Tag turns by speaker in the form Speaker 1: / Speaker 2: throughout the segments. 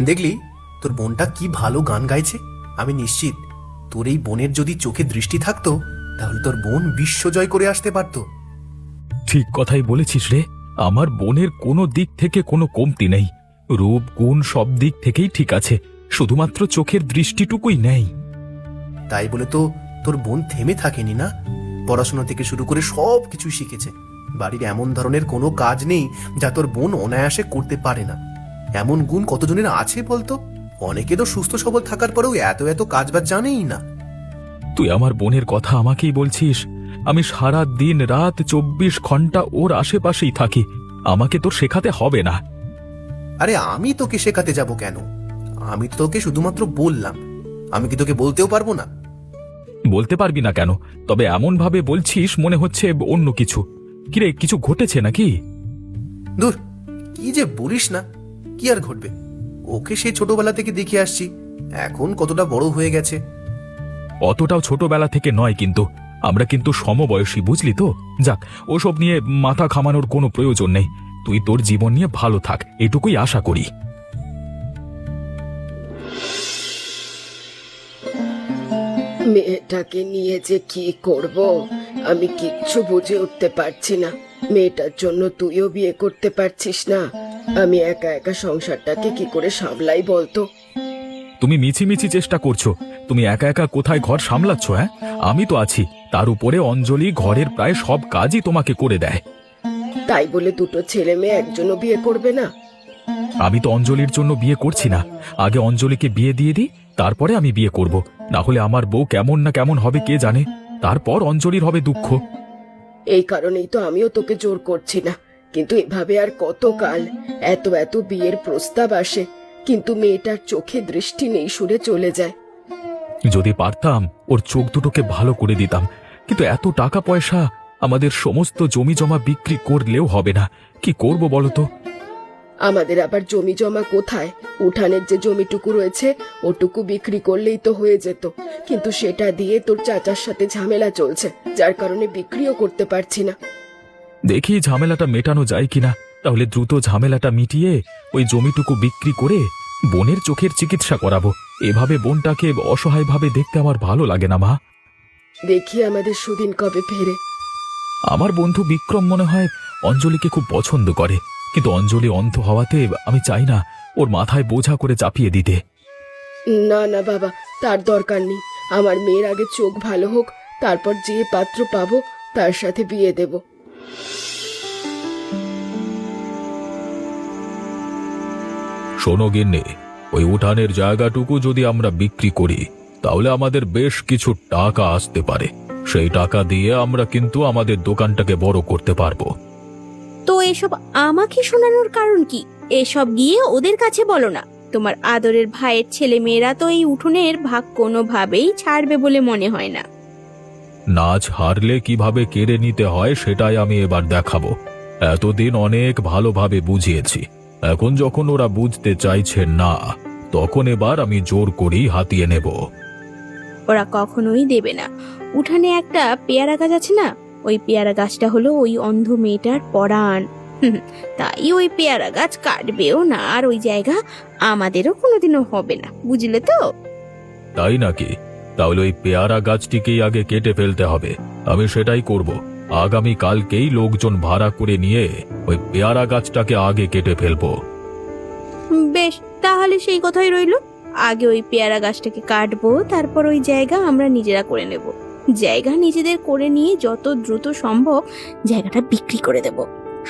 Speaker 1: দেখলি তোর বোনটা কি ভালো গান গাইছে। আমি নিশ্চিত তোর এই বোনের যদি চোখে দৃষ্টি থাকতো তাহলে তোর বোন বিশ্বজয় করে আসতে পারতো।
Speaker 2: ঠিক কথাই বলেছিস রে। আমার বোনের কোনো দিক থেকে কোনো কমতি নেই। রূপ গুণ সব দিক থেকেই ঠিক আছে, শুধুমাত্র চোখের দৃষ্টিটুকুই নেই।
Speaker 1: তাই বলে তো তোর বোন থেমে থাকেনি না, পড়াশোনা থেকে শুরু করে সব কিছু শিখেছে। বাড়ির এমন ধরনের কোনো কাজ নেই যা তোর বোন অনায়াসে করতে পারে না। এমন গুণ কতজনের আছে বলতো? অনেকে তো সুস্থ সবল থাকার পরেও এত এত কাজবাজ জানেই না।
Speaker 2: তুই আমার বোনের কথা আমাকেই বলছিস? আমি সারা দিন রাত 24 ঘন্টা ওর আশেপাশেই থাকি। আমাকে তোর শেখাতে হবে না।
Speaker 1: আরে আমি তোকে শেখাতে যাব কেন? আমি তো তোকে শুধুমাত্র বললাম, আমি কি তোকে বলতেও পারবো না?
Speaker 2: বলতে পারবি না কেন? তবে এমন ভাবে বলছিস মনে হচ্ছে অন্য কিছু। কিরে, কিছু ঘটেছে নাকি?
Speaker 1: দূর, কি যে বলিস না। কি আর ঘটবে? ওকে সেই ছোটবেলা থেকে দেখে আসছি, এখন কতটা বড় হয়ে গেছে।
Speaker 2: অতটাও ছোটবেলা থেকে নয় কিন্তু। আমরা কিন্তু সমবয়সী, বুঝলি তো? যাক, ওসব নিয়ে মাথা ঘামানোর কোনো প্রয়োজন নেই। তুই তোর জীবন নিয়ে ভালো থাক, এটুকুই আশা করি।
Speaker 3: মেয়েটাকে নিয়ে যে কি করব আমি কিচ্ছু বুঝে উঠতে পারছি না। মেয়েটার জন্য তুইও বিয়ে করতে পারছিস না, আমি একা একা সংসারটাকে কি করে সামলাই বলতো?
Speaker 2: তুমি মিছিমিছি চেষ্টা করছো। তুমি একা একা কোথায় ঘর সামলাচ্ছ? হ্যাঁ, আমি তো আছি। তার উপরে অঞ্জলি ঘরের প্রায় সব কাজই তোমাকে করে দেয়।
Speaker 3: তাই বলে দুটো ছেলে মেয়ে একজনও বিয়ে করবে না?
Speaker 2: আমি তো অঞ্জলির জন্য বিয়ে করছি না। আগে অঞ্জলিকে বিয়ে দিয়ে দিই, তারপরে আমি বিয়ে করব। না হলে আমার বউ কেমন না কেমন হবে কে জানে। তারপর অঞ্জলির হবে দুঃখ।
Speaker 3: এই কারণেই তো আমিও তোকে জোর করছি না, কিন্তু এভাবে আর কত কাল? এত এত বিয়ের প্রস্তাব আসে, কিন্তু মেয়েটার চোখে দৃষ্টি নেই, সরে চলে যায়।
Speaker 2: যদি পারতাম ওর চোখ দুটোকে ভালো করে দিতাম, কিন্তু এত টাকা পয়সা, আমাদের সমস্ত জমি জমা বিক্রি করলেও হবে না। কি করব বলতো?
Speaker 3: আমাদের আবার জমি জমা কোথায়? উঠানের যে জমিটুকু রয়েছে ওটুকু বিক্রি করলেই তো হয়ে যেত, কিন্তু সেটা দিয়ে তোর চাচার সাথে ঝামেলা চলছে, যার কারণে বিক্রিও করতে পারছি না।
Speaker 2: দেখি ঝামেলাটা মেটানো যায় কিনা। তাহলে দ্রুত ঝামেলাটা মিটিয়ে ওই জমিটুকু বিক্রি করে বোনের চোখের চিকিৎসা করাবো। এভাবে বোনটাকে অসহায়ভাবে দেখতে আমার ভালো লাগে না, মা।
Speaker 3: দেখি আমাদের সুদিন কবে ফেরে।
Speaker 2: আমার বন্ধু বিক্রম মনে হয় অঞ্জলিকে খুব পছন্দ করে, কিন্তু অঞ্জলি অন্ধ হওয়াতে আমি চাই না ওর মাথায় বোঝা করে চাপিয়ে দিতে।
Speaker 3: না না বাবা, তার দরকার নেই। আমার মেয়ের আগে চোখ ভালো হোক, তারপর যে পাত্র পাবো তার সাথে বিয়ে দেব।
Speaker 2: শোনো গিন্নি, ওই উঠানের জায়গাটুকু যদি আমরা বিক্রি করি তাহলে আমাদের বেশ কিছু টাকা আসতে পারে। সেই টাকা দিয়ে আমরা কিন্তু আমাদের দোকানটাকে বড় করতে পারবো।
Speaker 4: তো এসব আমাকে শোনানোর কারণ কি? এসব গিয়ে ওদের কাছে বলো না। তোমার আদরের ভাইয়ের ছেলে মেয়েরা তো এই উঠোনের ভাগ কোনোভাবেই ছাড়বে বলে মনে হয় না।
Speaker 2: নাচ হারলে কিভাবে কেড়ে নিতে হয় সেটাই আমি এবার দেখাবো। এতদিন অনেক ভালোভাবে বুঝিয়েছি, এখন যখন ওরা বুঝতে চাইছে না, তখন এবার আমি জোর করেই হাতিয়ে নেব।
Speaker 4: ওরা কখনোই দেবে না। উঠানে একটা পেয়ারা গাছ আছে না, ওই পেয়ারা গাছটা হলো ওই অন্ধ মেয়েটার পরাণ। তাই ওই পেয়ারা গাছ কাটবেও না, আর ওই জায়গা আমাদেরও কোনোদিনও হবে না, বুঝলে তো?
Speaker 2: তাই নাকি? তাহলে ওই পেয়ারা গাছটিকেই আগে কেটে ফেলতে হবে। আমি সেটাই করব। আগামী কালকেই লোকজন ভাড়া করে নিয়ে ওই পেয়ারা গাছটাকে আগে কেটে ফেলবো।
Speaker 4: বেশ, তাহলে সেই কথাই রইলো। আগে ওই পেয়ারা গাছটাকে কাটবো, তারপর ওই জায়গা আমরা নিজেরা করে নেব। জায়গা নিজেদের করে নিয়ে যত দ্রুত সম্ভব জায়গাটা বিক্রি করে দেব।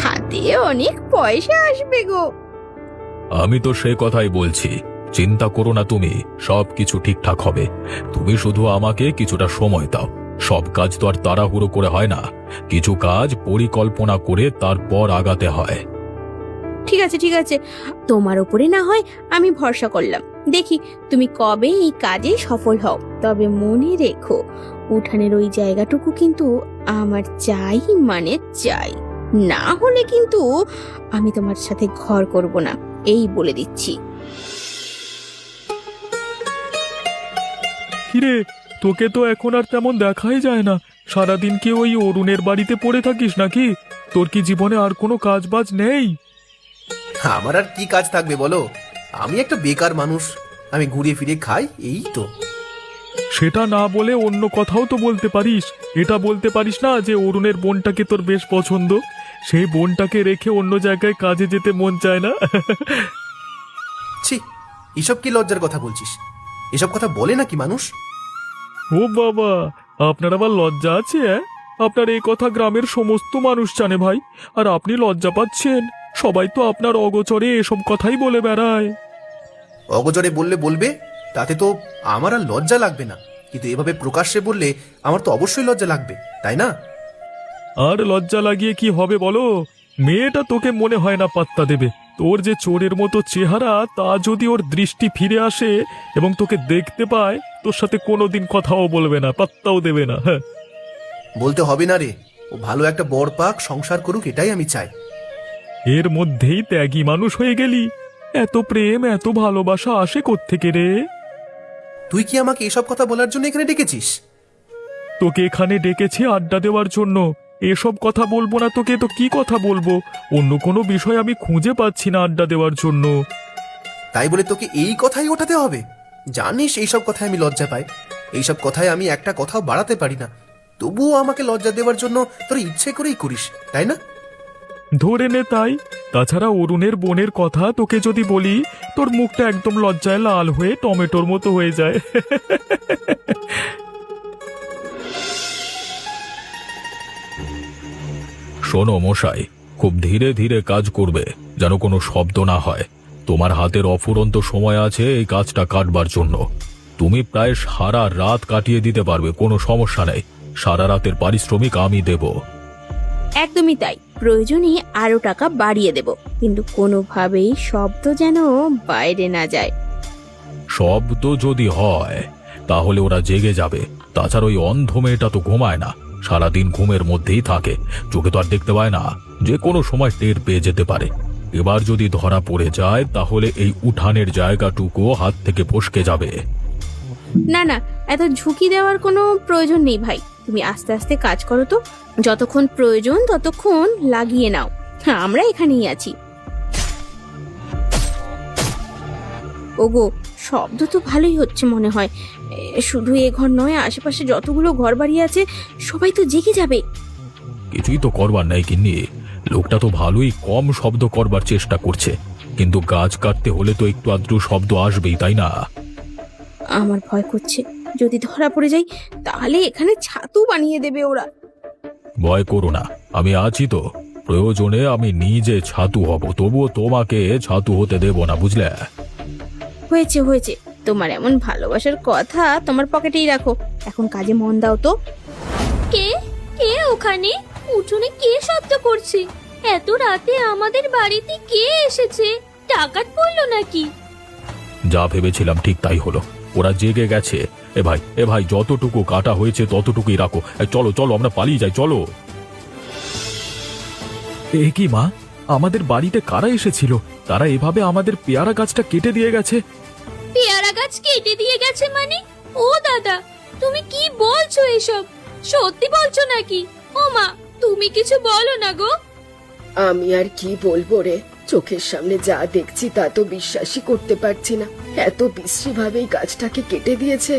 Speaker 4: হাতে অনেক পয়সা আসবে গো।
Speaker 2: আমি তো সে কথাই বলছি, চিন্তা করো না তুমি, সব কিছু ঠিকঠাক হবে। তুমি শুধু আমাকে কিছুটা সময় দাও। সব কাজ তো আর তাড়াহুড়ো করে হয় না, কিছু কাজ পরিকল্পনা করে তারপর আগাতে হয়।
Speaker 4: ঠিক আছে ঠিক আছে, তোমার উপরে না হয় আমি ভরসা করলাম। দেখি তুমি কবে এই কাজে সফল হও। তবে মনে রেখো, উঠানের ওই জায়গাটুকু কিন্তু আমার চাই, মানে চাই। না হলে কিন্তু আমি তোমার সাথে ঘর করব না, এই বলে দিচ্ছি।
Speaker 2: কিরে, তোকে তো এখন আর তেমন দেখাই যায় না। সারাদিন কি ওই অরুণের বাড়িতে পড়ে থাকিস নাকি? তোর কি জীবনে আর কোনো কাজ বাজ নেই?
Speaker 1: আমার আর কি কাজ থাকবে বলো? আমি একটা বেকার মানুষ, আমি ঘুরিয়ে ফিরে খাই, এই তো।
Speaker 2: সেটা না বলে অন্য কথাও তো বলতে পারিস। এটা বলতে পারিস না যে অরুণের বোনটাকে তোর বেশ পছন্দ, সেই বোনটাকে রেখে অন্য জায়গায় কাজে যেতে মন চায় না।
Speaker 1: ছি, এসব কি লজ্জার কথা বলছিস? এসব কথা বলে নাকি মানুষ?
Speaker 2: ও বাবা, আপনার আবার লজ্জা আছে? আপনার এই কথা গ্রামের সমস্ত মানুষ জানে ভাই, আর আপনি লজ্জা পাচ্ছেন? সবাই তো আপনার অগোচরে এসব কথাই বলে বেড়ায়।
Speaker 1: অগোচরে বললে বলবে, তাতে তো আমার আর লজ্জা লাগবে না, কিন্তু এভাবে প্রকাশ্যে বললে আমার তো অবশ্যই লজ্জা লাগবে, তাই না?
Speaker 2: আর লজ্জা লাগিয়ে কি হবে বলো? মেয়েটা তোকে মনে হয় না পাত্তা দেবে। তোর যে চোরের মতো চেহারা, তা যদি ওর দৃষ্টি ফিরে আসে এবং তোকে দেখতে পায়, তোর সাথে কোনোদিন কথাও বলবে না, পাত্তাও দেবে না। হ্যাঁ,
Speaker 1: বলতে হবে না রে, ও ভালো একটা বর পাক, সংসার করুক, এটাই আমি চাই।
Speaker 2: এর মধ্যেই ত্যাগী মানুষ হয়ে গেলি। এত প্রেম এত ভালোবাসা আসে কোত্থেকে রে?
Speaker 1: তুই কি আমাকে এসব কথা বলার জন্য এখানে ডেকেছিস?
Speaker 2: তোকে এখানে ডেকেছি আড্ডা দেওয়ার জন্য। এসব কথা বলবো না তোকে তো কি কথা বলবো? অন্য কোনো বিষয় আমি খুঁজে পাচ্ছি না আড্ডা দেওয়ার জন্য।
Speaker 1: তাই বলে তোকে এই কথাই ওঠাতে হবে? জানিস এইসব কথায় আমি লজ্জা পাই, এইসব কথায় আমি একটা কথাও বাড়াতে পারি না, তবুও আমাকে লজ্জা দেওয়ার জন্য তোর ইচ্ছে করেই করিস, তাই না?
Speaker 2: ধরে নে তাই। তাছাড়া অরুণের বোনের কথা তোকে যদি বলি, তোর মুখটা একদম লজ্জায় লাল হয়ে টমেটোর মতো হয়ে যায়। শোনো মশাই, খুব ধীরে ধীরে কাজ করবে, যেন কোনো শব্দ না হয়। তোমার হাতের অফুরন্ত সময় আছে এই কাজটা কাটবার জন্য। তুমি প্রায় সারা রাত কাটিয়ে দিতে পারবে, কোনো সমস্যা নেই। সারা রাতের পারিশ্রমিক আমি দেব।
Speaker 4: একদমই তাই, প্রয়োজনে আরো টাকা বাড়িয়ে দেব, কিন্তু কোনোভাবেই শব্দ যেন বাইরে না যায়।
Speaker 2: শব্দ যদি হয় তাহলে ওরা জেগে যাবে। তাছাড়া ওই অন্ধ মেয়েটা তো ঘুমায় না, সারাদিন ঘুমের মধ্যেই থাকে, চোখে তো আর দেখতে পায় না, যে কোনো সময় টের পেয়ে যেতে পারে। এবার যদি ধরা পড়ে যায় তাহলে এই উঠানের জায়গাটুকু হাত থেকে ফসকে যাবে।
Speaker 4: না না, এত ঝুঁকি দেওয়ার কোনো প্রয়োজন নেই ভাই। তুমি আস্তে আস্তে কাজ করো তো, যতক্ষণ প্রয়োজন ততক্ষণ লাগিয়ে নাও। হ্যাঁ, আমরা এখানেই আছি। ওগো, শব্দ তো ভালোই হচ্ছে মনে হয়। শুধু এ ঘর নয়, আশেপাশে যতগুলো ঘর বাড়ি আছে সবাই তো জেগে যাবে।
Speaker 2: কিছুই তো করবার নাই গিন্নি, লোকটা তো ভালোই কম শব্দ করবার চেষ্টা করছে, কিন্তু গাছ কাটতে হলে তো একটু আধটু শব্দ আসবেই, তাই না?
Speaker 4: আমার ভয় করছে, যদি ধরা পড়ে যাই তাহলে এখানে ছাতু বানিয়ে দেবে ওরা।
Speaker 2: ভয় করো না, আমি আছি তো। প্রয়োজনে আমি নিজে ছাতু হব, তবুও তোমাকে ছাতু হতে দেব না, বুঝলে?
Speaker 4: হয়েছে হয়েছে, তোমার এমন ভালোবাসার কথা তোমার পকেটেই রাখো, এখন কাজে মন দাও তো।
Speaker 5: কে কে ওখানে? উঠোনে কে শব্দ করছে? এত রাতে আমাদের বাড়িতে কে এসেছে? ডাকাত পড়লো নাকি?
Speaker 2: যা ভেবেছিলাম ঠিক তাই হলো, ওরা জেগে গেছে। এ ভাই যতটুকু কাটা হয়েছে ততটুকুই রাখো। চলো চলো, আমরা পালিয়ে যাই, চলো। এ কি মা, আমাদের বাড়িতে কারা এসেছিল? তারা এভাবে আমাদের পেয়ারা গাছটা কেটে দিয়ে গেছে।
Speaker 5: পেয়ারা গাছ কেটে দিয়ে গেছে মানে? ও দাদা, তুমি কি বলছো এসব? সত্যি বলছো নাকি? ও মা, তুমি কিছু বলো না গো।
Speaker 3: আমি আর কি বলবো রে, চোখের সামনে যা দেখছি তা তো বিশ্বাসই করতে পারছি না। এত বিশ্রী ভাবেই গাছটাকে কেটে দিয়েছে।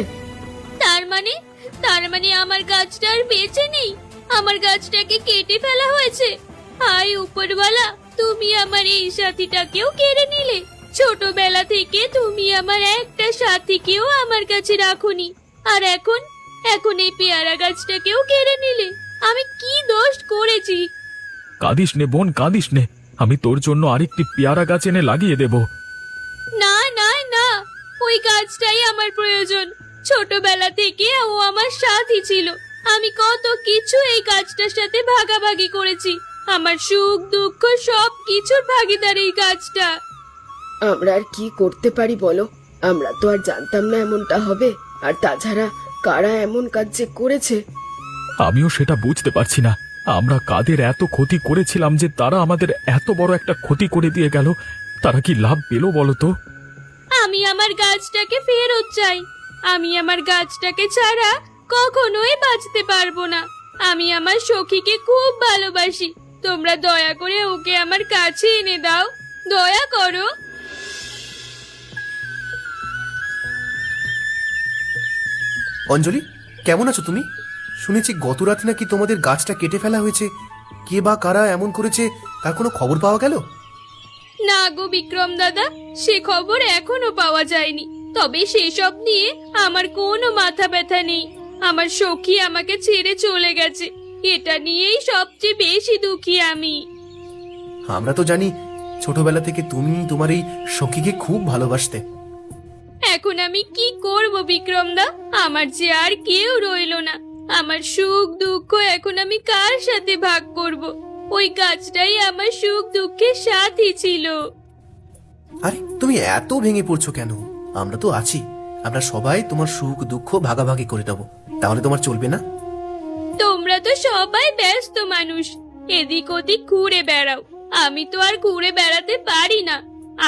Speaker 5: তার মানে আমার গাছটা আর বেঁচে নেই? আমার গাছটাকে কেটে ফেলা হয়েছে? হায় উপরওয়ালা, তুমি আমার এই সাথীটাকেও কেড়ে নিলে। ছোটবেলা থেকে তুমি আমার একটা সাথীকেও আমার কাছে রাখোনি, আর এখন এই পেয়ারা গাছটাকেও কেড়ে নিলে। আমি কি দোষ করেছি?
Speaker 2: কাঁদিস নে বোন, কাঁদিস নে, আমি তোর জন্য আরেকটি পেয়ারা গাছ এনে লাগিয়ে দেব।
Speaker 5: না না না, ওই গাছটাই আমার প্রয়োজন। ছোটবেলা থেকে ও আমার সাথী ছিল, আমি কত কিছু এই গাছটার সাথে ভাগাভাগি করেছি। আমার সুখ দুঃখ সব কিছুর ভাগিদার এই গাছটা।
Speaker 3: আমরা আর কি করতে পারি বলো? আমরা তো আর জানতাম না এমনটা হবে। আর তাছাড়া কারা এমন কাজ যে করেছে?
Speaker 2: আমিও সেটা বুঝতে পারছি না। আমরা কাদের এত ক্ষতি করেছিলাম যে তারা আমাদের এত বড় একটা ক্ষতি করে দিয়ে গেল? তারা কি লাভ পেল বলো তো?
Speaker 5: আমি আমার গাছটাকে ফেরত চাই। আমি আমার গাছটাকে ছাড়া কখনোই বাঁচতে পারবো না। আমি আমার সখীকে খুব ভালোবাসি, তোমরা দয়া করে ওকে আমার কাছে এনে দাও, দয়া করো।
Speaker 1: অঞ্জলি, কেমন আছো তুমি? শুনেছি গত রাতে নাকি তোমাদের গাছটা কেটে ফেলা হয়েছে। কে বা কারা এমন করেছে তার কোনো খবর পাওয়া গেল?
Speaker 5: না গো বিক্রম দাদা, সে খবর এখনো পাওয়া যায়নি। তবে সেসব নিয়ে আমার কোনো মাথা ব্যথা নেই। আমার সখী আমাকে ছেড়ে চলে গেছে, এটা নিয়েই সবচেয়ে বেশি দুঃখী আমি।
Speaker 1: আমরা তো জানি ছোটবেলা থেকে তুমি তোমার এই সখীকে খুব ভালোবাসতে।
Speaker 5: এখন আমি কি করব বিক্রম দা? আমার যে আর কেউ রইলো না। আমার সুখ দুঃখ এখন আমি কার সাথে ভাগ করব? ওই গাছটাই আমার সুখ দুঃখের সাথী ছিল।
Speaker 1: আরে তুমি এত ভেঙে পড়ছো কেন? আমরা তো আছি, আমরা সবাই তোমার সুখ দুঃখ ভাগাভাগি করে নেবো। তাহলে তোমার চলবে না?
Speaker 5: তোমরা তো সবাই ব্যস্ত মানুষ, এদিক ওদিক ঘুরে বেড়াও। আমি তো আর ঘুরে বেড়াতে পারি না,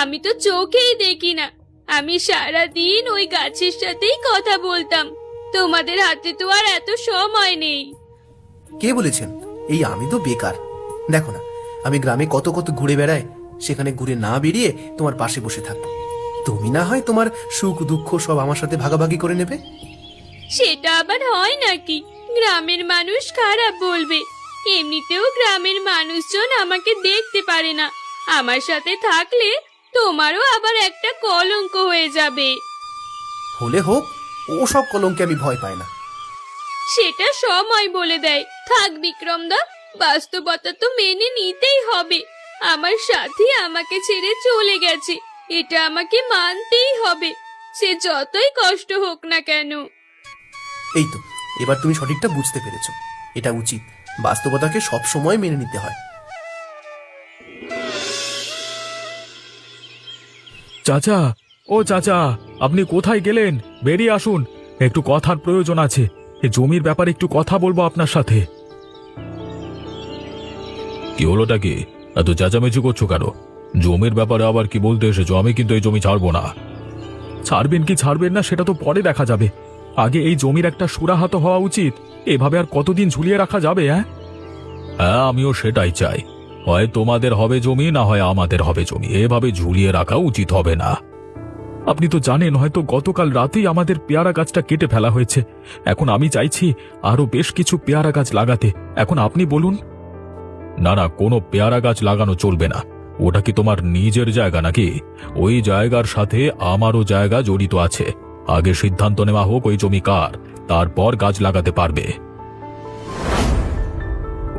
Speaker 5: আমি তো চোখেই দেখি না। আমি সারা দিন ওই গাছের সাথেই কথা বলতাম। তোমাদের হাতে তো আর এত সময় নেই।
Speaker 1: কে বলেছেন এই আমি তো বেকার? দেখো না, আমি গ্রামে কত কত ঘুরে বেড়াই, সেখানে ঘুরে না বেরিয়ে তোমার পাশে বসে থাকবো। তুমি না হয় তোমার সুখ দুঃখ সব আমার সাথে ভাগাভাগি করে নেবে।
Speaker 5: সেটা আবার হয় নাকি? গ্রামের মানুষ খারাপ বলবে। এমনিতেও গ্রামের মানুষজন আমাকে দেখতে পারে না। আমার সাথে থাকলে তোমারও আবার একটা কলঙ্ক হয়ে যাবে।
Speaker 1: হলে হোক, ও সব কলঙ্কে আমি ভয় পাই না।
Speaker 5: সেটা সময় বলে দেয়। থাক বিক্রম দা, বাস্তবতা তো মেনে নিতেই হবে। আমার সাথী আমাকে ছেড়ে চলে গেছে, এটা আমাকে মানতেই হবে, সে যতই কষ্ট হোক না কেন।
Speaker 1: এই তো, এবার তুমি সঠিকটা বুঝতে পেরেছো। এটা উচিত, বাস্তবতাকে সব সময় মেনে নিতে হয়।
Speaker 2: চাচা, ও চাচা, আপনি কোথায় গেলেন? বেরিয়ে আসুন, একটু কথার প্রয়োজন আছে। এই জমির ব্যাপারে একটু কথা বলবো আপনার সাথে। কি হলোটা কি? এত চেঁচামেচি করছো কেন? জমির ব্যাপারে আবার কি বলতে এসেছো? আমি কিন্তু এই জমি ছাড়বো না। ছাড়বেন কি ছাড়বেন না সেটা তো পরে দেখা যাবে। আগে এই জমির একটা সুরাহা তো হওয়া উচিত। এভাবে আর কতদিন ঝুলিয়ে রাখা যাবে? হ্যাঁ, আমিও সেটাই চাই। হয় তোমাদের হবে জমি, না হয় আমাদের হবে জমি। এভাবে ঝুলিয়ে রাখা উচিত হবে না। আপনি তো জানেন, হয়তো গতকাল রাতেই আমাদের পেয়ারা গাছটা কেটে ফেলা হয়েছে। এখন আমি চাইছি আরো বেশ কিছু পেয়ারা গাছ লাগাতে। এখন আপনি বলুন। না না, কোনো পেয়ারা গাছ লাগানো চলবে না। ওটা কি তোমার নিজের জায়গা নাকি? ওই জায়গার সাথে আমারও জায়গা জড়িত আছে। আগে সিদ্ধান্ত নেওয়া হোক ওই জমি কার, তারপর গাছ লাগাতে পারবে।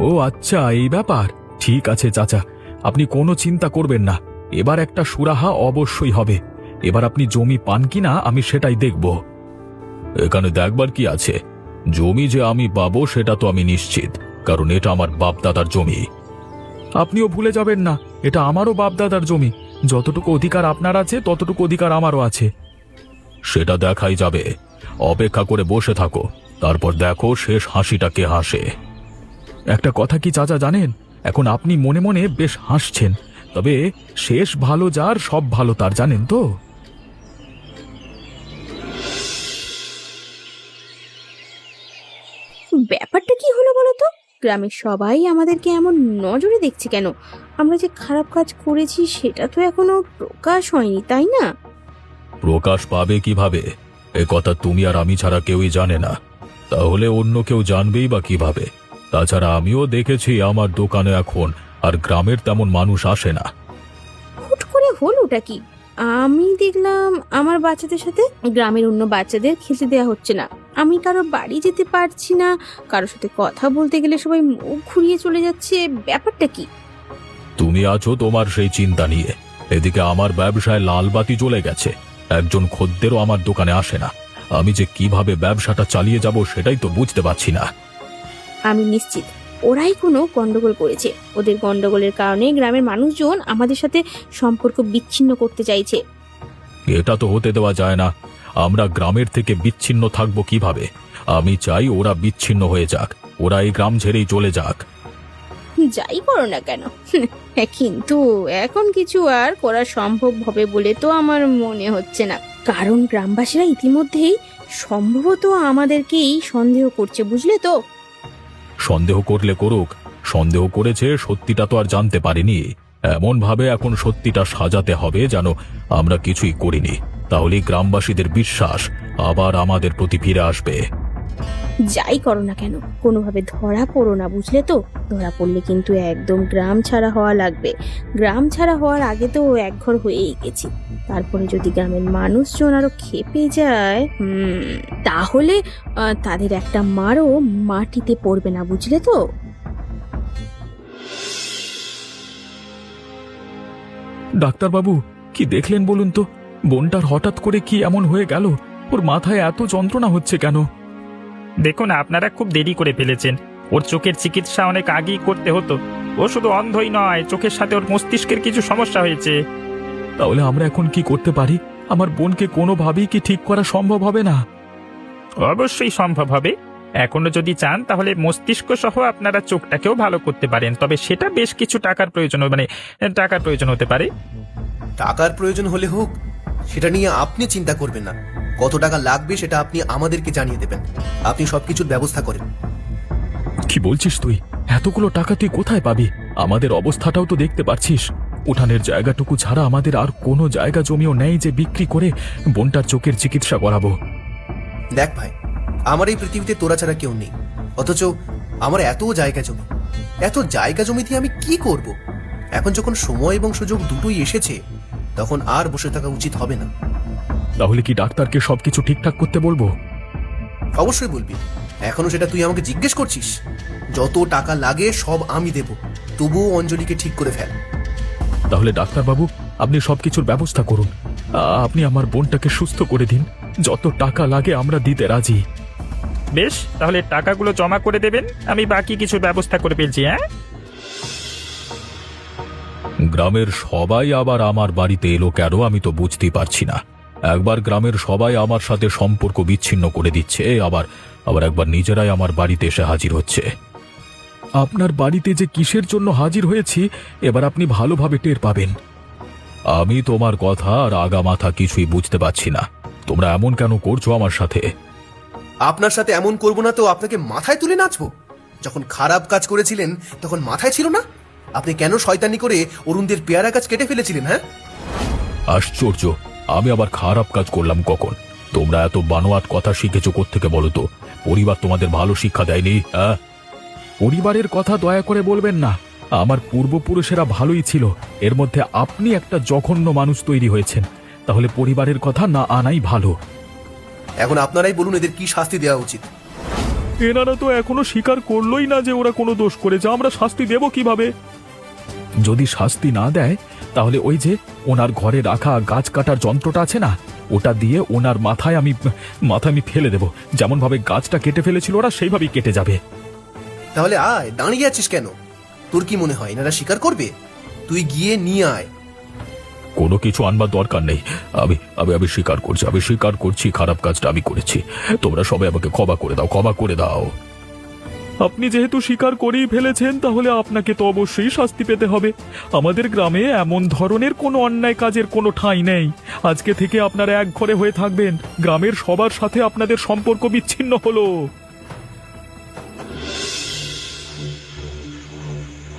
Speaker 2: ও আচ্ছা, এই ব্যাপার। ঠিক আছে চাচা, আপনি কোনো চিন্তা করবেন না। এবার একটা সুরাহা অবশ্যই হবে। এবার আপনি জমি পান কিনা আমি সেটাই দেখব। এখানে দেখবার কি আছে? জমি যে আমি পাবো সেটা তো আমি নিশ্চিত, কারণ এটা আমার বাপদাদার জমি। আপনিও ভুলে যাবেন না, এটা আমারও বাপদাদার জমি। যতটুকু অধিকার আপনার আছে ততটুকু অধিকার আমারও আছে। সেটা দেখাই যাবে। অপেক্ষা করে বসে থাকো, তারপর দেখো শেষ হাসিটা কে হাসে। একটা কথা কি চাচা জানেন, এখন আপনি মনে মনে বেশ হাসছেন, তবে শেষ ভালো যার সব ভালো তার, জানেন তো?
Speaker 4: ব্যাপারটা কি হলো বলো তো? গ্রামের সবাই আমাদেরকে এমন নজরে দেখছে কেন? আমরা যে খারাপ কাজ করেছি সেটা তো এখনো প্রকাশ হয়নি, তাই না?
Speaker 2: প্রকাশ পাবে কিভাবে? এ কথা তুমি আর আমি ছাড়া কেউই জানে না। তাহলে অন্য কেউ জানবেই বা কিভাবে? তাছাড়া আমিও দেখেছি আমার দোকানে এখন আর গ্রামের তেমন মানুষ আসে না।
Speaker 4: হুট করে হলোটা কি? আমি দেখলাম আমার বাচ্চাদের সাথে গ্রামের অন্য বাচ্চাদের খেলতে দেওয়া হচ্ছে না। আমি কারো বাড়ি যেতে পারছি না, কারোর সাথে কথা বলতে গেলে সবাই মুখ ঘুরিয়ে চলে যাচ্ছে। ব্যাপারটা কি?
Speaker 2: তুমি আছো তোমার সেই চিন্তা নিয়ে, এদিকে আমার ব্যবসায় লাল বাতি জ্বলে গেছে। একজন খদ্দেরও আমার দোকানে আসে না। আমি যে কিভাবে ব্যবসাটা চালিয়ে যাব সেটাই তো বুঝতে পারছি না।
Speaker 4: আমি নিশ্চিত ওরাই কোনো গন্ডগোল করেছে। ওদের গন্ডগোলের কারণে গ্রামের মানুষজন আমাদের সাথে সম্পর্ক বিচ্ছিন্ন করতে চাইছে।
Speaker 2: এটা তো হতে দেওয়া যায় না। আমরা গ্রামের থেকে বিচ্ছিন্ন থাকবো কিভাবে? আমি চাই ওরা বিচ্ছিন্ন হয়ে যাক, ওরা এই গ্রাম ছেড়েই চলে যাক।
Speaker 4: যাই করো না কেন, কিন্তু এখন কিছু আর করা সম্ভব হবে বলে তো আমার মনে হচ্ছে না। কারণ গ্রামবাসীরা ইতিমধ্যেই সম্ভবত আমাদেরকেই সন্দেহ করছে, বুঝলে তো?
Speaker 2: সন্দেহ করলে করুক, সন্দেহ করেছে, সত্যিটা তো আর জানতে পারিনি। এমন ভাবে এখন সত্যিটা সাজাতে হবে যেন আমরা কিছুই করিনি। তাহলে গ্রামবাসীদের বিশ্বাস আবার আমাদের প্রতি ফিরে আসবে।
Speaker 4: যাই করো না কেন, কোনোভাবে ধরা পড়ো না, বুঝলে তো? ধরা পড়লে কিন্তু একদম গ্রাম ছাড়া হওয়া লাগবে। গ্রাম ছাড়া হওয়ার আগে তো একঘর হয়েই গেছি, তারপরে যদি গ্রামের মানুষজন আরো খেপে যায় তাহলে তাদের একটা মারও মাটিতে পড়বে না, বুঝলে তো?
Speaker 2: ডাক্তারবাবু, কি দেখলেন বলুন তো? বোনটার হঠাৎ করে কি এমন হয়ে গেল? ওর মাথায় এত যন্ত্রণা হচ্ছে কেন?
Speaker 6: দেখুন, আপনারা খুব দেরি করে ফেলেছেন। ওর চোখের চিকিৎসা অনেক আগেই করতে হতো। ও শুধু অন্ধই নয়, চোখের সাথে ওর মস্তিষ্কের কিছু সমস্যা হয়েছে।
Speaker 2: তাহলে আমরা এখন কি করতে পারি? আমার বোনকে কোনোভাবেই কি ঠিক করা সম্ভব হবে না?
Speaker 6: অবশ্যই সম্ভব হবে। এখনো যদি চান তাহলে মস্তিষ্ক সহ আপনারা চোখটাকেও ভালো করতে পারেন, তবে সেটা বেশ কিছু টাকার প্রয়োজন, টাকার প্রয়োজন হতে পারে।
Speaker 1: টাকার প্রয়োজন হলে হোক, সেটা নিয়ে আপনি চিন্তা করবেন না। কত টাকা লাগবে সেটা আপনি আমাদেরকে জানিয়ে দেবেন। আপনি সবকিছুর ব্যবস্থা করেন।
Speaker 2: কি বলছিস তুই? এতগুলো টাকা তুই কোথায় পাবি? আমাদের অবস্থাটাও তো দেখতে পাচ্ছিস। উঠানের জায়গাটুকু ছাড়া আমাদের আর কোনো জায়গা জমিও নেই যে বিক্রি করে বোনটার চোখের চিকিৎসা করাবো।
Speaker 1: দেখ ভাই, আমার এই পৃথিবীতে তোরা ছাড়া কেউ নেই, অথচ আমার এত জায়গা জমি দিয়ে আমি কি করব? এখন যখন সময় এবং সুযোগ দুটোই এসেছে, তখন আর বসে থাকা উচিত হবে না।
Speaker 2: তাহলে কি ডাক্তারকে সবকিছু ঠিকঠাক করতে বলবো?
Speaker 1: অবশ্যই বলবি। এখনো সেটা তুই আমাকে জিজ্ঞেস করছিস? যত টাকা লাগে সব আমি দেব, তবুও অঞ্জলিকে ঠিক করে ফেল।
Speaker 2: তাহলে ডাক্তারবাবু, আপনি সবকিছুর ব্যবস্থা করুন। আপনি আমার বোনটাকে সুস্থ করে দিন। যত টাকা লাগে আমরা দিতে রাজি।
Speaker 6: বেশ, তাহলে টাকাগুলো জমা করে দেবেন, আমি বাকি কিছু ব্যবস্থা করে ফেলছি। হ্যাঁ,
Speaker 2: গ্রামের সবাই আবার আমার বাড়িতে এলো কেন আমি তো বুঝতেই পারছি না। একবার গ্রামের সবাই আমার সাথে সম্পর্ক বিচ্ছিন্ন করে দিচ্ছে, আবার একবার নিজেরাই আমার বাড়িতে এসে হাজির হচ্ছে। আপনার বাড়িতে যে কিসের জন্য হাজির হয়েছি এবার আপনি ভালোভাবে টের পাবেন। আমি তোমার কথা আর আগা মাথা কিছুই বুঝতে পারছি না। তোমরা এমন কেন করছো আমার সাথে?
Speaker 1: আপনার সাথে এমন করব না তো আপনাকে মাথায় তুলে নাচবো? যখন খারাপ কাজ করেছিলেন তখন মাথায় ছিল না? আপনি কেন শয়তানি করে অরুণদের পেয়ারা গাছ কেটে ফেলেছিলেন? হ্যাঁ,
Speaker 2: আশ্চর্য, আমি আবার খারাপ কাজ করলাম কখন? তোমরা এত বানোয়াট কথা শিখেছো কোত্থেকে বলো তো? পরিবার তোমাদের ভালো শিক্ষা দেয়নি? হ্যাঁ, পরিবারের কথা দয়া করে বলবেন না। আমার পূর্বপুরুষেরা ভালোই ছিল, এর মধ্যে আপনি একটা জঘন্য মানুষ তৈরি হয়েছেন। তাহলে পরিবারের কথা না আনাই ভালো।
Speaker 1: এখন আপনারাই বলুন এদের কি শাস্তি দেওয়া উচিত?
Speaker 2: এনারা তো এখনো স্বীকার করলোই না যে ওরা কোনো দোষ করেছে। আমরা শাস্তি দেব কিভাবে? যদি শাস্তি না দেয় তাহলে ওই যে ওনার ঘরে রাখা গাছ কাটার যন্ত্রটা আছে না, ওটা দিয়ে ওনার মাথায় আমি ফেলে দেব। যেমন ভাবে গাছটা কেটে ফেলেছিল ওরা, সেইভাবেই কেটে যাবে।
Speaker 1: তাহলে আয়, দাঁড়িয়ে আছিস কেন? তোর কি মনে হয় এনারা স্বীকার করবে? তুই গিয়ে নিয়ে আয়।
Speaker 2: কোনো কিছু আনবার দরকার নেই। আমি স্বীকার করছি খারাপ কাজটা আমি করেছি। তোমরা সবাই আমাকে ক্ষমা করে দাও। আপনি যেহেতু স্বীকার করেই ফেলেছেন তাহলে আপনাকে তো অবশ্যই শাস্তি পেতে হবে। আমাদের গ্রামে এমন ধরনের কোনো অন্যায় কাজের কোনো ঠাঁই নেই। আজকে থেকে আপনারা এক ঘরে হয়ে থাকবেন। গ্রামের সবার সাথে আপনাদের সম্পর্ক বিচ্ছিন্ন হলো।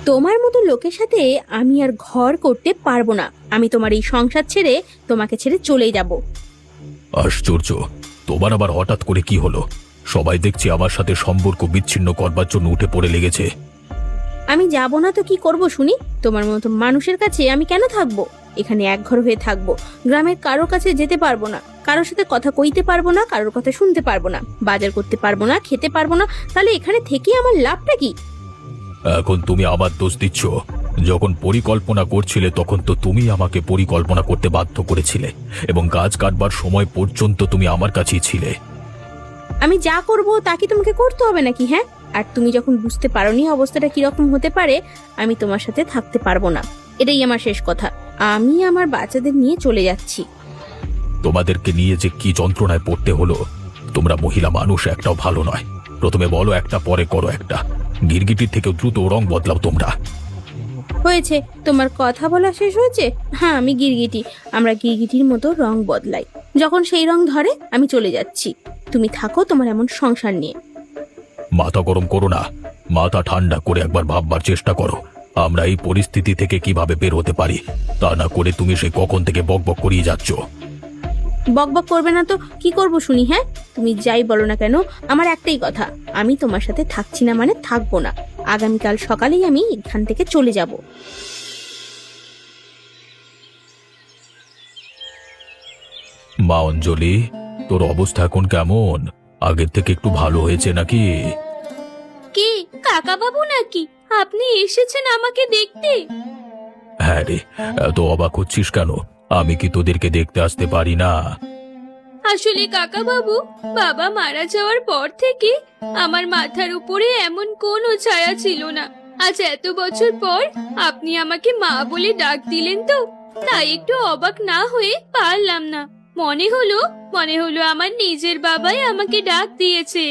Speaker 4: তোমার মতো লোকের সাথে আমি আর ঘর করতে পারবো না। আমি তোমার এই সংসার ছেড়ে তোমাকে ছেড়ে চলেই যাব।
Speaker 2: আশ্চর্য, তোমার আবার হঠাৎ করে কি হলো? সবাই দেখছি আমার সাথে সম্পর্ক বিচ্ছিন্ন করবার জন্য উঠে পড়ে লেগেছে।
Speaker 4: আমি যাব না তো কি করব শুনি? তোমার মতো মানুষের কাছে আমি কেন থাকবো? এখানে এক ঘর হয়ে থাকবো। গ্রামের কারোর কাছে যেতে পারবো না, কারোর সাথে কথা কইতে পারবো না, কারোর কথা শুনতে পারবো না, বাজার করতে পারবো না, খেতে পারবো না। তাহলে এখানে থেকে আমার লাভটা কি?
Speaker 2: এখন তুমি আমার দোষ দিচ্ছ। যখন পরিকল্পনা করছিলে তখন তো তুমি আমাকে পরিকল্পনা করতে বাধ্য করেছিলে, এবং গাছ কাটবার সময় পর্যন্ত তুমি আমার কাছেই ছিলে।
Speaker 4: আমি যা করব তা কি তোমাকে করতে হবে নাকি? হ্যাঁ, আর তুমি যখন বুঝতে পারোনি অবস্থাটা কিরকম হতে পারে, আমি তোমার সাথে থাকতে পারবো না। এটাই আমার শেষ কথা। আমি আমার বাচ্চাদের নিয়ে চলে যাচ্ছি।
Speaker 2: তোমাদেরকে নিয়ে যে কি যন্ত্রণায় পড়তে হলো। তোমরা মহিলা মানুষ একটাও ভালো নয়। প্রথমে বলো একটা, পরে করো একটা। গিরগিটির থেকেও দ্রুত রং বদলাও তোমরা।
Speaker 4: হয়েছে, তোমার কথা বলা শেষ হয়েছে? হ্যাঁ, আমি গিরগিটি। আমরা গিরগিটির মতো রং বদলাই। যখন সেই রং ধরে আমি চলে যাচ্ছি। তুমি থাকো তোমার এমন সংসার নিয়ে।
Speaker 2: মাথা গরম করো না, মাথা ঠান্ডা করে একবার ভাববার চেষ্টা করো আমরা এই পরিস্থিতি থেকে কিভাবে বের হতে পারি। তা না করে তুমি সেই কখন থেকে বকবক করিয়ে যাচ্ছ।
Speaker 4: বকবক করবে না তো কি করব শুনি? হ্যাঁ, তুমি যাই বলো না কেন, আমার একটাই কথা, আমি তোমার সাথে থাকছি না মানে থাকবো না। আগামীকাল সকালেই আমি এখান থেকে চলে যাব।
Speaker 2: মা অঞ্জলি, তোর অবস্থা এখন কেমন? আগের থেকে একটু ভালো হয়েছে নাকি?
Speaker 5: কে? কাকা বাবু নাকি? আপনি এসেছেন আমাকে দেখতে?
Speaker 2: হ্যাঁ রে, এত অবাক হচ্ছিস কেন? আমি কি তোদেরকে দেখতে আসতে পারি না?
Speaker 5: আসলে কাকা বাবু, বাবা মারা যাওয়ার পর থেকে আমার মাথার উপরে এমন কোনো ছায়া ছিল না। আজ এত বছর পর আপনি আমাকে মা বলে ডাক দিলেন, তো তাই একটু অবাক না হয়ে পারলাম না। মনে হলো আমার নিজের বাবাই আমাকে ডাক দিয়েছে।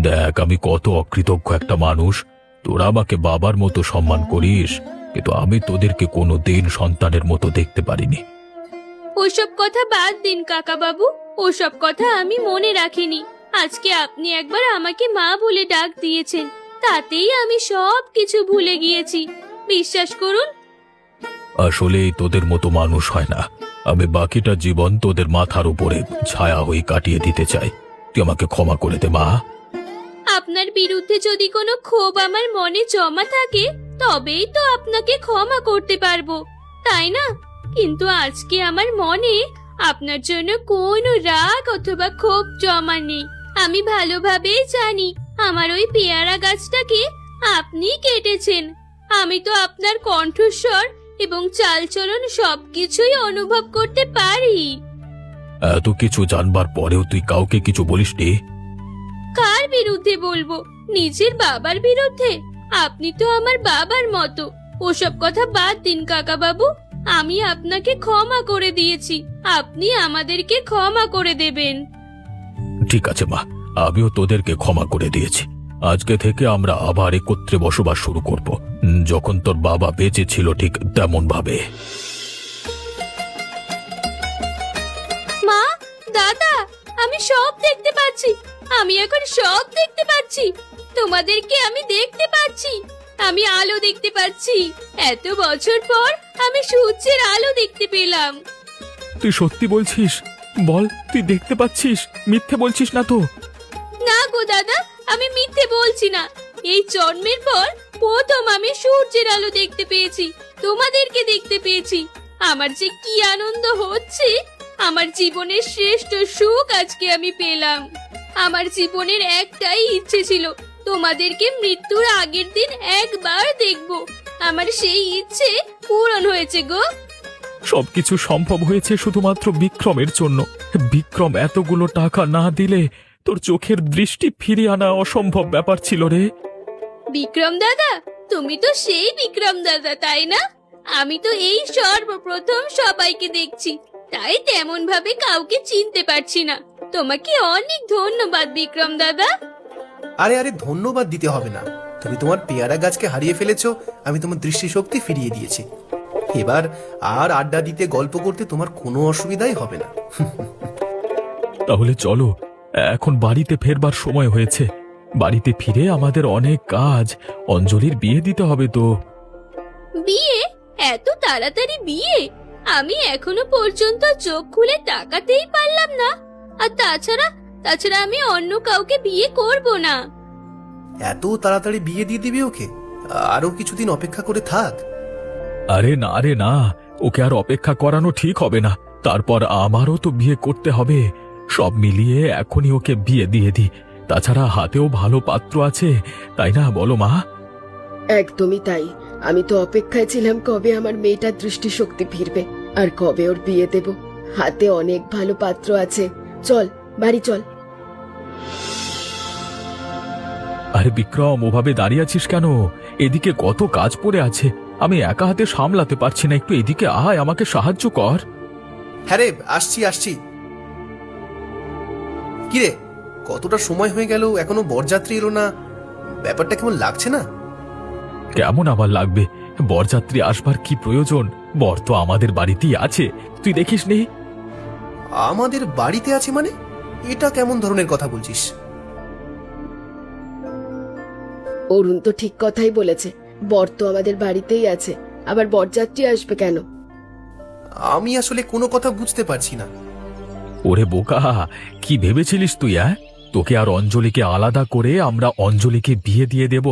Speaker 2: দেখ, আমি কত অকৃতজ্ঞ একটা মানুষ। তোরা আমাকে বাবার মতো সম্মান করিস, কিন্তু আমি তোদেরকে কোনো দিন সন্তানের মতো দেখতে পারিনি।
Speaker 5: ওসব কথা বাদ দিন কাকা বাবু, ওসব কথা আমি মনে রাখিনি। আজকে আপনি একবার আমাকে মা বলে ডাক দিয়েছেন, তাতেই আমি সব কিছু ভুলে গিয়েছি। বিশ্বাস করুন।
Speaker 2: আসলে তোদের মতো মানুষ হয় না। আমি বাকিটা জীবন তোদের মাথার উপরে ছায়া হয়ে কাটিয়ে দিতে চাই। তুই আমাকে ক্ষমা করে দে মা।
Speaker 5: আপনার বিরুদ্ধে যদি কোনো ক্ষোভ আমার মনে জমা থাকে, তবেই তো আপনাকে ক্ষমা করতে পারবো, তাই না? কিন্তু আজকে আমার মনে আপনার জন্য কোনো রাগ অথবা ক্ষোভ জমা নেই। আমি ভালোভাবেই জানি আমার ওই পেয়ারা গাছটাকে আপনি কেটেছেন। আমি তো আপনার কণ্ঠস্বর এবং চালচলন সবকিছুই অনুভব করতে পারি।
Speaker 2: এত কিছু জানবার পরেও তুই কাউকে কিছু বলিসনি?
Speaker 5: কার বিরুদ্ধে বলবো? নিজের বাবার বিরুদ্ধে? আপনি তো আমার বাবার মতো। ওসব কথা বাদ দিন কাকা বাবু, আমি আপনাকে ক্ষমা করে দিয়েছি, আপনি আমাদেরকে ক্ষমা করে দেবেন।
Speaker 2: ঠিক আছে মা, আমিও তোদেরকে ক্ষমা করে দিয়েছি। আজকে থেকে আমরা আবার একত্রে বসবাস শুরু করব, যখন তোর বাবা বেঁচে ছিল ঠিক তেমন ভাবে।
Speaker 5: মা, দাদা, আমি সব দেখতে পাচ্ছি। আমি এখন সব দেখতে পাচ্ছি। তোমাদেরকে আমি দেখতে পাচ্ছি। আমি আলো দেখতে পাচ্ছি। এত বছর পর আমি সূর্যের আলো দেখতে পেলাম।
Speaker 2: তুই সত্যি বলছিস? বল, তুই দেখতে পাচ্ছিস? মিথ্যে বলছিস না তো?
Speaker 5: না গো দাদা, আমি মিথ্যে বলছি না। এই জন্মের পর প্রথম আমি সূর্যের আলো দেখতে পেয়েছি, তোমাদেরকে দেখতে পেয়েছি। আমার যে কি আনন্দ হচ্ছে! আমার জীবনের শ্রেষ্ঠ সুখ আজকে আমি পেলাম। আমার জীবনের একটাই ইচ্ছে ছিল, তোমাদেরকে মৃত্যুর আগের দিন একবার দেখব। আমার সেই ইচ্ছে পূরণ হয়েছে গো।
Speaker 2: সবকিছু সম্ভব হয়েছে শুধুমাত্র বিক্রমের জন্য। বিক্রম এতগুলো টাকা না দিলে তোর চোখের দৃষ্টি ফিরিয়ে আনা অসম্ভব ব্যাপার ছিল রে।
Speaker 5: বিক্রম দাদা, তুমি তো সেই বিক্রম দাদা, তাই না? আমি তো এই সর্বপ্রথম সবাইকে দেখছি, তাই তেমন ভাবে কাউকে চিনতে পারছি না। তোমাকে অনেক ধন্যবাদ বিক্রম দাদা।
Speaker 1: আরে আরে, ধন্যবাদ দিতে হবে না। তুমি তোমার পেয়ারা গাছকে হারিয়ে ফেলেছো, আমি তোমার দৃষ্টিশক্তি ফিরিয়ে দিয়েছি। এবার আর আড্ডা দিতে গল্প করতে তোমার কোনো অসুবিধাই হবে না।
Speaker 2: তাহলে চলো, এখন বাড়িতে ফেরবার সময় হয়েছে। বাড়িতে ফিরে আমাদের অনেক কাজ। অঞ্জলির বিয়ে দিতে হবে তো।
Speaker 5: বিয়ে? এত তাড়াতাড়ি বিয়ে? আমি এখনো পর্যন্ত চোখ খুলে তাকাতেই পারলাম না। আর তাছাড়া আমি অন্য কাউকে বিয়ে করব না।
Speaker 1: এত তাড়াতাড়ি বিয়ে দিয়ে দিবে ওকে? আরো কিছুদিন অপেক্ষা করে থাক।
Speaker 2: আরে না রে না, ওকে আর অপেক্ষা করানো ঠিক হবে না। তারপর আমারও তো বিয়ে করতে হবে। সব মিলিয়ে এখনই ওকে বিয়ে দিয়ে দি। তাছাড়া হাতেও ভালো পাত্র আছে, তাই না বলো মা?
Speaker 3: একদমই তাই। আমি তো অপেক্ষায় ছিলাম কবে আমার মেয়েটার দৃষ্টিশক্তি ফিরবে আর কবে ওর বিয়ে দেব। হাতে অনেক ভালো পাত্র আছে। চল, বাড়ি চল।
Speaker 2: আরে বিক্রম, ওভাবে দাঁড়িয়ে আছিস কেন? এদিকে কত কাজ পড়ে আছে, আমি একা হাতে সামলাতে পারছি না। একটু এদিকে আয়, আমাকে সাহায্য কর।
Speaker 1: হ্যাঁ রে, আসছি। কিরে, কতটা সময় হয়ে গেল এখনো বরযাত্রী এলো না? ব্যাপারটা কেমন লাগছে না?
Speaker 2: কেমন আবার লাগবে? বরযাত্রী আসবার কি প্রয়োজন? বর তো আমাদের বাড়িতেই আছে, তুই দেখিস নি?
Speaker 1: আমাদের বাড়িতে আছে মানে? এটা কেমন ধরনের কথা বলছিস?
Speaker 3: অরুণ তো ঠিক কথাই বলেছে, বর তো আমাদের বাড়িতেই আছে, আবার বরযাত্রী আসবে কেন?
Speaker 1: আমি আসলে কোনো কথা বুঝতে পারছি না।
Speaker 2: ওরে বোকা, কি ভেবেছিলিস তুই? তোকে আর অঞ্জলিকে আলাদা করে আমরা অঞ্জলিকে বিয়ে দিয়ে দেবো?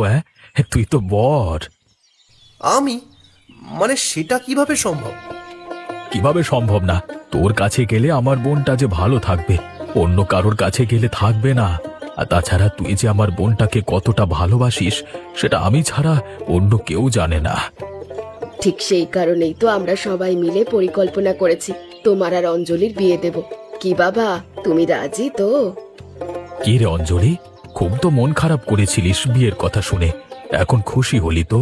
Speaker 2: তুই তো বর।
Speaker 1: আমি মানে সেটা কিভাবে সম্ভব?
Speaker 2: কিভাবে সম্ভব না? তোর কাছে গেলে আমার বোনটা যে ভালো থাকবে, অন্য কারোর কাছে গেলে থাকবে না। আর তাছাড়া তুই যে আমার বোনটাকে কতটা ভালোবাসিস সেটা আমি ছাড়া অন্য কেউ জানে না।
Speaker 3: ঠিক সেই কারণেই তো আমরা সবাই মিলে পরিকল্পনা করেছি তোমার আর অঞ্জলির বিয়ে দেব। কি বাবা, তুমি রাজি তো?
Speaker 2: কি রে অঞ্জলি, খুব তো মন খারাপ করেছিলিস বিয়ের কথা শুনে, এখন খুশি হলি তো?